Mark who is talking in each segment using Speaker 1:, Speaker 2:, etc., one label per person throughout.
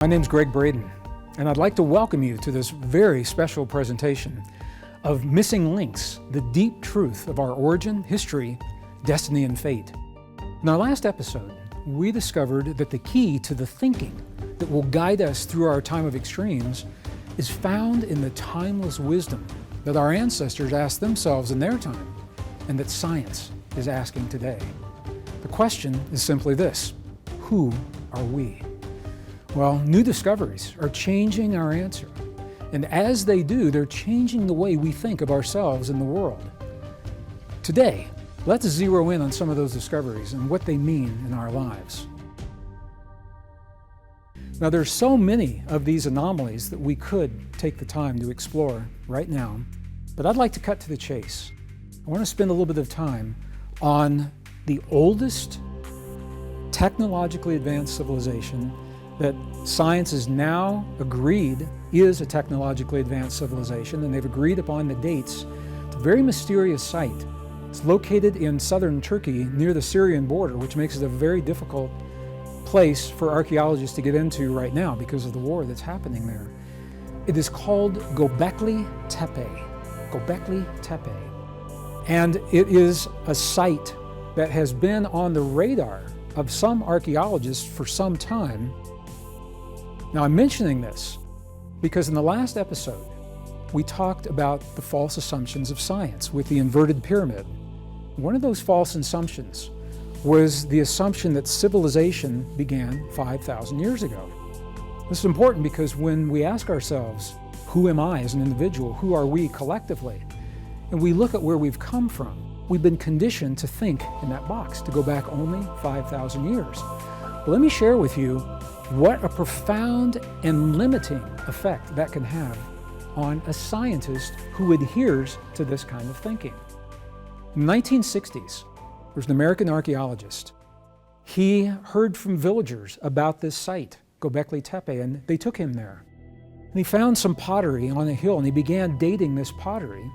Speaker 1: My name's Gregg Braden, and I'd like to welcome you to this very special presentation of Missing Links, the deep truth of our origin, history, destiny, and fate. In our last episode, we discovered that the key to the thinking that will guide us through our time of extremes is found in the timeless wisdom that our ancestors asked themselves in their time, and that science is asking today. The question is simply this: who are we? Well, new discoveries are changing our answer. And as they do, they're changing the way we think of ourselves and the world. Today, let's zero in on some of those discoveries and what they mean in our lives. Now, there's so many of these anomalies that we could take the time to explore right now, but I'd like to cut to the chase. I want to spend a little bit of time on the oldest technologically advanced civilization that science has now agreed is a technologically advanced civilization, and they've agreed upon the dates. It's a very mysterious site. It's located in southern Turkey near the Syrian border, which makes it a very difficult place for archaeologists to get into right now because of the war that's happening there. It is called Gobekli Tepe. Gobekli Tepe. And it is a site that has been on the radar of some archaeologists for some time. Now, I'm mentioning this because in the last episode, we talked about the false assumptions of science with the inverted pyramid. One of those false assumptions was the assumption that civilization began 5,000 years ago. This is important because when we ask ourselves, who am I as an individual? Who are we collectively? And we look at where we've come from, we've been conditioned to think in that box, to go back only 5,000 years. But let me share with you what a profound and limiting effect that can have on a scientist who adheres to this kind of thinking. In the 1960s, there was an American archaeologist. He heard from villagers about this site, Gobekli Tepe, and they took him there. And he found some pottery on a hill, and he began dating this pottery.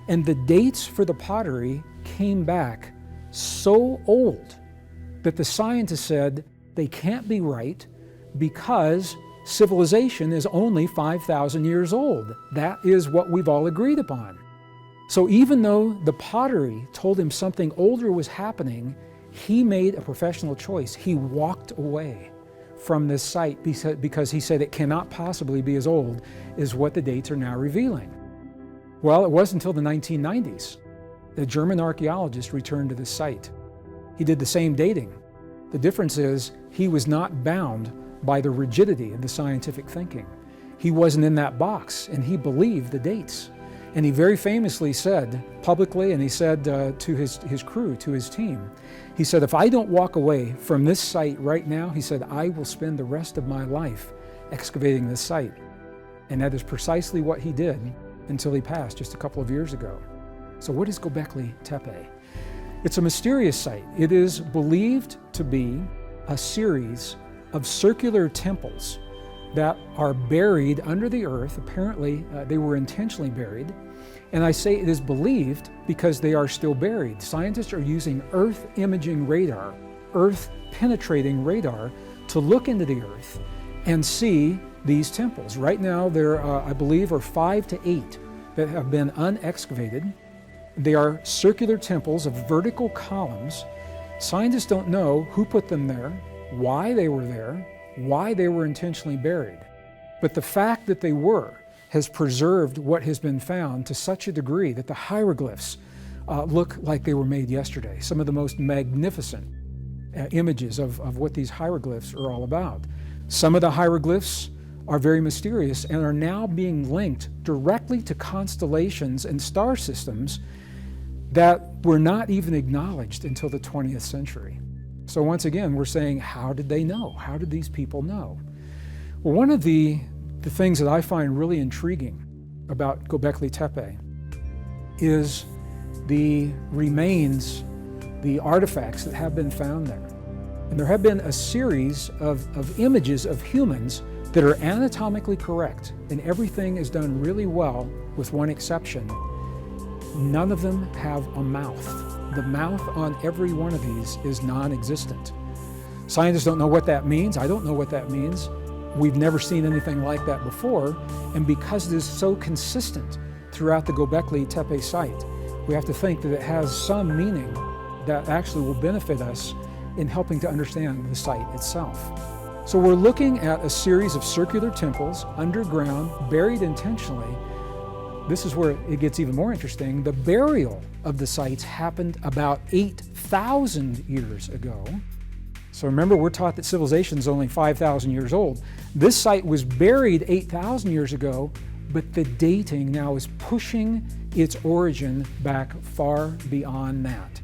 Speaker 1: And the dates for the pottery came back so old that the scientists said they can't be right, because civilization is only 5,000 years old. That is what we've all agreed upon. So even though the pottery told him something older was happening, he made a professional choice. He walked away from this site because he said it cannot possibly be as old as what the dates are now revealing. Well, it wasn't until the 1990s that a German archaeologist returned to this site. He did the same dating. The difference is he was not bound by the rigidity of the scientific thinking. He wasn't in that box, and he believed the dates. And he very famously said publicly, and he said to his crew, to his team, he said, if I don't walk away from this site right now, he said, I will spend the rest of my life excavating this site. And that is precisely what he did until he passed just a couple of years ago. So what is Gobekli Tepe? It's a mysterious site. It is believed to be a series of circular temples that are buried under the earth. Apparently, they were intentionally buried. And I say it is believed because they are still buried. Scientists are using earth imaging radar, earth penetrating radar, to look into the earth and see these temples. Right now, there, I believe, are 5 to 8 that have been unexcavated. They are circular temples of vertical columns. Scientists don't know who put them there, why they were there, why they were intentionally buried. But the fact that they were has preserved what has been found to such a degree that the hieroglyphs look like they were made yesterday. Some of the most magnificent images of what these hieroglyphs are all about. Some of the hieroglyphs are very mysterious and are now being linked directly to constellations and star systems that were not even acknowledged until the 20th century. So once again, we're saying, how did they know? How did these people know? Well, one of the things that I find really intriguing about Gobekli Tepe is the remains, the artifacts that have been found there. And there have been a series of images of humans that are anatomically correct, and everything is done really well with one exception. None of them have a mouth. The mouth on every one of these is non-existent. Scientists don't know what that means. I don't know what that means. We've never seen anything like that before, and because it is so consistent throughout the Gobekli Tepe site, we have to think that it has some meaning that actually will benefit us in helping to understand the site itself. So we're looking at a series of circular temples underground, buried intentionally. This is where it gets even more interesting. The burial of the sites happened about 8,000 years ago. So remember, we're taught that civilization is only 5,000 years old. This site was buried 8,000 years ago, but the dating now is pushing its origin back far beyond that.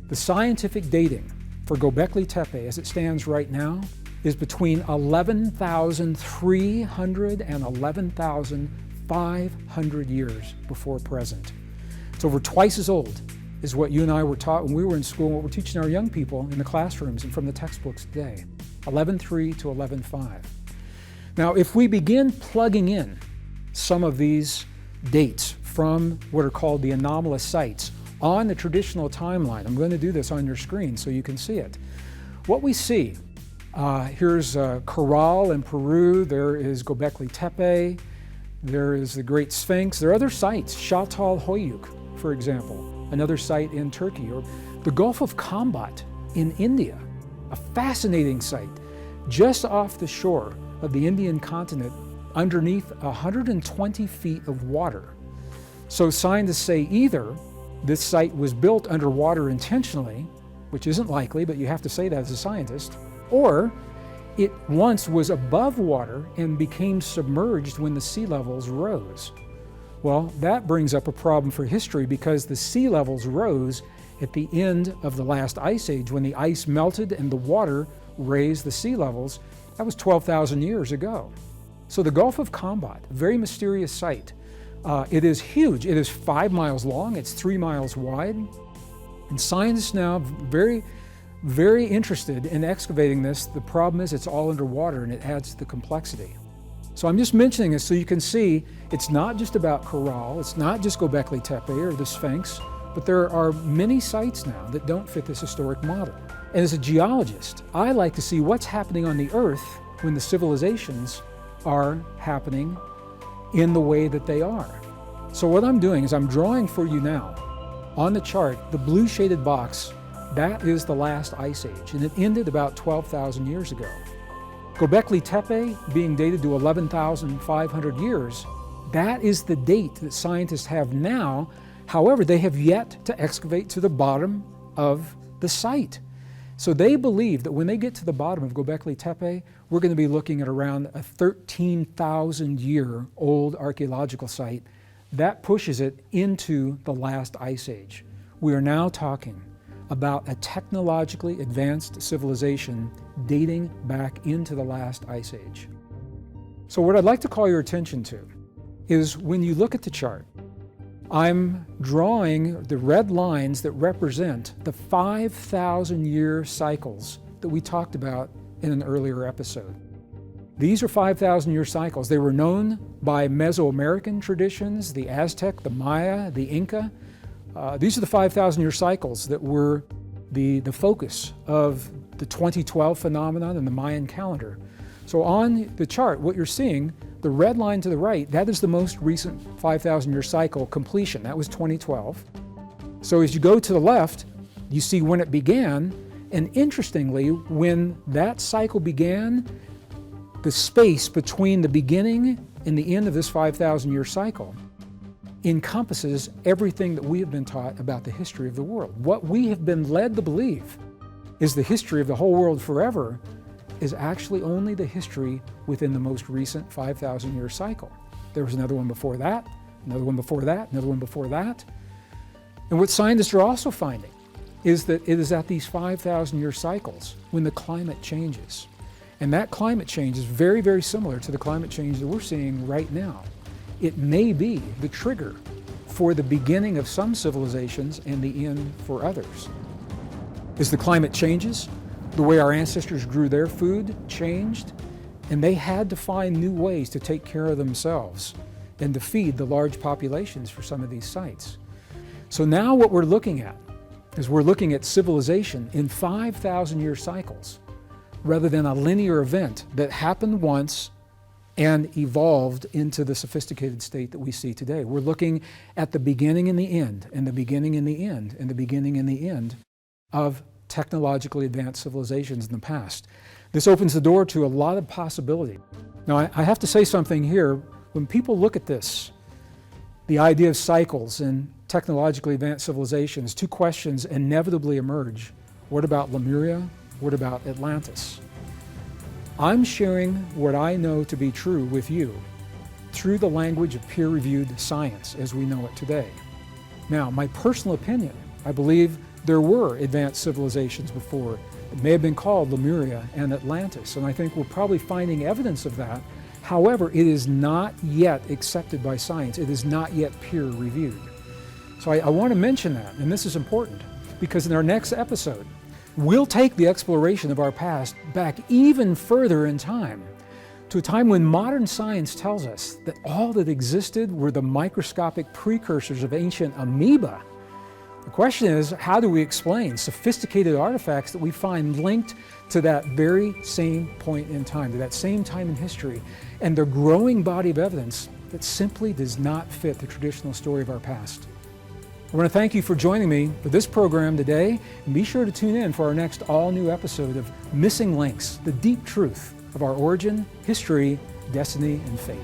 Speaker 1: The scientific dating for Gobekli Tepe, as it stands right now, is between 11,300 and 11,500 years before present. It's over twice as old as what you and I were taught when we were in school, and what we're teaching our young people in the classrooms and from the textbooks today. 11,300 to 11,500. Now, if we begin plugging in some of these dates from what are called the anomalous sites on the traditional timeline, I'm going to do this on your screen so you can see it. What we see, here's Corral in Peru, there is Gobekli Tepe, there is the Great Sphinx, there are other sites, Çatal Höyük, for example, another site in Turkey, or the Gulf of Cambay in India, a fascinating site just off the shore of the Indian continent underneath 120 feet of water. So scientists say either this site was built underwater intentionally, which isn't likely, but you have to say that as a scientist, or it once was above water and became submerged when the sea levels rose. Well, that brings up a problem for history, because the sea levels rose at the end of the last ice age when the ice melted and the water raised the sea levels. That was 12,000 years ago. So the Gulf of Cambay, a very mysterious site. It is huge. It is 5 miles long, it's 3 miles wide. And scientists now very interested in excavating this. The problem is it's all underwater and it adds to the complexity. So I'm just mentioning this so you can see it's not just about Corral, it's not just Gobekli Tepe or the Sphinx, but there are many sites now that don't fit this historic model. And as a geologist, I like to see what's happening on the Earth when the civilizations are happening in the way that they are. So what I'm doing is I'm drawing for you now on the chart, the blue shaded box, that is the last ice age, and it ended about 12,000 years ago. Gobekli Tepe being dated to 11,500 years, that is the date that scientists have now. However, they have yet to excavate to the bottom of the site. So they believe that when they get to the bottom of Gobekli Tepe, we're going to be looking at around a 13,000-year-old archaeological site. That pushes it into the last ice age. We are now talking about a technologically advanced civilization dating back into the last ice age. So what I'd like to call your attention to is when you look at the chart, I'm drawing the red lines that represent the 5,000-year cycles that we talked about in an earlier episode. These are 5,000-year cycles. They were known by Mesoamerican traditions, the Aztec, the Maya, the Inca. These are the 5,000-year cycles that were the focus of the 2012 phenomenon and the Mayan calendar. So on the chart, what you're seeing, the red line to the right, that is the most recent 5,000-year cycle completion. That was 2012. So as you go to the left, you see when it began, and interestingly, when that cycle began, the space between the beginning and the end of this 5,000-year cycle encompasses everything that we have been taught about the history of the world. What we have been led to believe is the history of the whole world forever is actually only the history within the most recent 5,000-year cycle. There was another one before that, another one before that, another one before that. And what scientists are also finding is that it is at these 5,000-year cycles when the climate changes. And that climate change is very, very similar to the climate change that we're seeing right now. It may be the trigger for the beginning of some civilizations and the end for others. As the climate changes, the way our ancestors grew their food changed, and they had to find new ways to take care of themselves and to feed the large populations for some of these sites. So now what we're looking at is we're looking at civilization in 5,000-year cycles. rather than a linear event that happened once and evolved into the sophisticated state that we see today. We're looking at the beginning and the end, and the beginning and the end, and the beginning and the end of technologically advanced civilizations in the past. This opens the door to a lot of possibility. Now, I have to say something here. When people look at this, the idea of cycles in technologically advanced civilizations, two questions inevitably emerge. What about Lemuria? What about Atlantis? I'm sharing what I know to be true with you through the language of peer-reviewed science as we know it today. Now, my personal opinion, I believe there were advanced civilizations before. It may have been called Lemuria and Atlantis, and I think we're probably finding evidence of that. However, it is not yet accepted by science. It is not yet peer-reviewed. So I want to mention that, and this is important, because in our next episode, we'll take the exploration of our past back even further in time, to a time when modern science tells us that all that existed were the microscopic precursors of ancient amoeba. The question is, how do we explain sophisticated artifacts that we find linked to that very same point in time, to that same time in history, and the growing body of evidence that simply does not fit the traditional story of our past? I want to thank you for joining me for this program today, and be sure to tune in for our next all-new episode of Missing Links, the deep truth of our origin, history, destiny, and fate.